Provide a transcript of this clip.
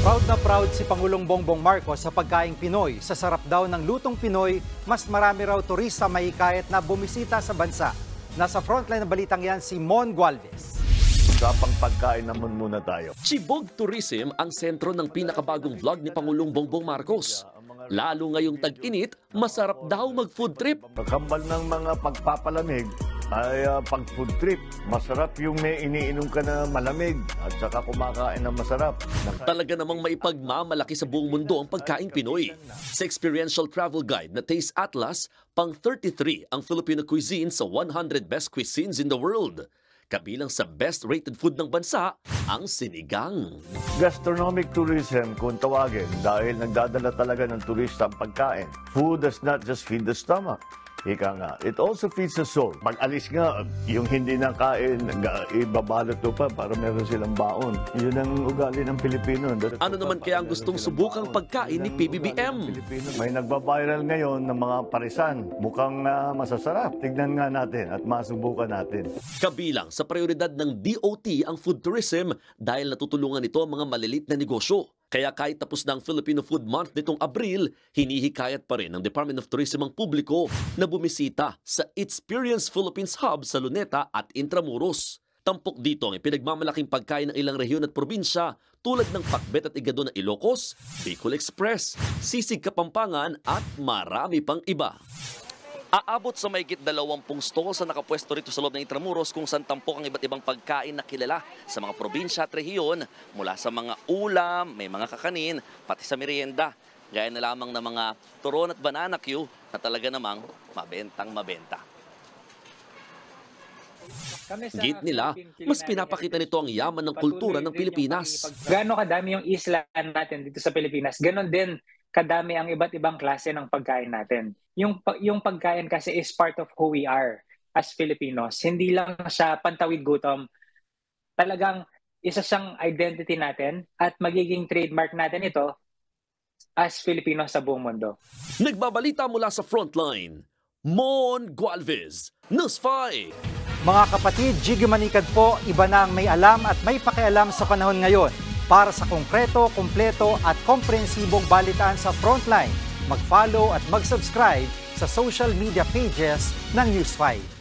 Proud na proud si Pangulong Bongbong Marcos sa pagkaing Pinoy. Sa sarap daw ng lutong Pinoy, mas marami raw turista mahikayat na bumisita sa bansa. Nasa frontline ng balitang yan si Mon Gualvez. Usapang pagkain naman muna tayo. Chibog Tourism ang sentro ng pinakabagong vlog ni Pangulong Bongbong Marcos. Lalo ngayong tag-init, masarap daw mag-food trip. Kakambal ng mga pagpapalamig ay pag food trip. Masarap yung may iniinom ka na malamig at saka kumakain ng masarap. Talaga namang maipagmamalaki sa buong mundo ang pagkaing Pinoy. Sa experiential travel guide na Taste Atlas, pang 33 ang Filipino cuisine sa 100 best cuisines in the world. Kabilang sa best-rated food ng bansa, ang sinigang. Gastronomic tourism kung tawagin dahil nagdadala talaga ng turista ang pagkain. Food does not just feed the stomach. Ika nga, it also feeds the soul. Pag-alis nga, yung hindi nakain, ibabalot to pa para meron silang baon. Yun ang ugali ng Pilipino. Ano naman kaya ang gustong subukang pagkain ni PBBM? May nagbabiral ngayon ng mga parisan. Mukhang masasarap. Tignan nga natin at masubukan natin. Kabilang sa prioridad ng DOT ang food tourism dahil natutulungan ito ang mga malilit na negosyo. Kaya kahit tapos na ang Filipino Food Month nitong Abril, hinihikayat pa rin ng Department of Tourism ang publiko na bumisita sa Experience Philippines Hub sa Luneta at Intramuros. Tampok dito ang ipinagmamalaking pagkain ng ilang rehiyon at probinsya tulad ng pakbet at igado ng Ilocos, Bicol Express, Sisig Kapampangan at marami pang iba. Aabot sa mahigit 20 stalls na nakapwesto rito sa loob ng Intramuros kung saan tampok ang iba't ibang pagkain na kilala sa mga probinsya at rehiyon mula sa mga ulam, may mga kakanin, pati sa merienda. Gaya na lamang ng mga turon at banana Q na talaga namang mabentang mabenta. Git nila, mas pinapakita nito ang yaman ng kultura ng Pilipinas. Gaano kadami yung isla natin dito sa Pilipinas, ganon din kadami ang iba't ibang klase ng pagkain natin. Yung pagkain kasi is part of who we are as Filipinos. Hindi lang siya pantawid gutom. Talagang isa siyang identity natin at magiging trademark natin ito as Filipinos sa buong mundo. Nagbabalita mula sa Frontline, Mon Gualvez, News 5. Mga kapatid, Jiggy Manikad po, iba na ang may alam at may pakialam sa panahon ngayon. Para sa konkreto, kumpleto at komprehensibong balitaan sa Frontline, mag-follow at mag-subscribe sa social media pages ng News 5.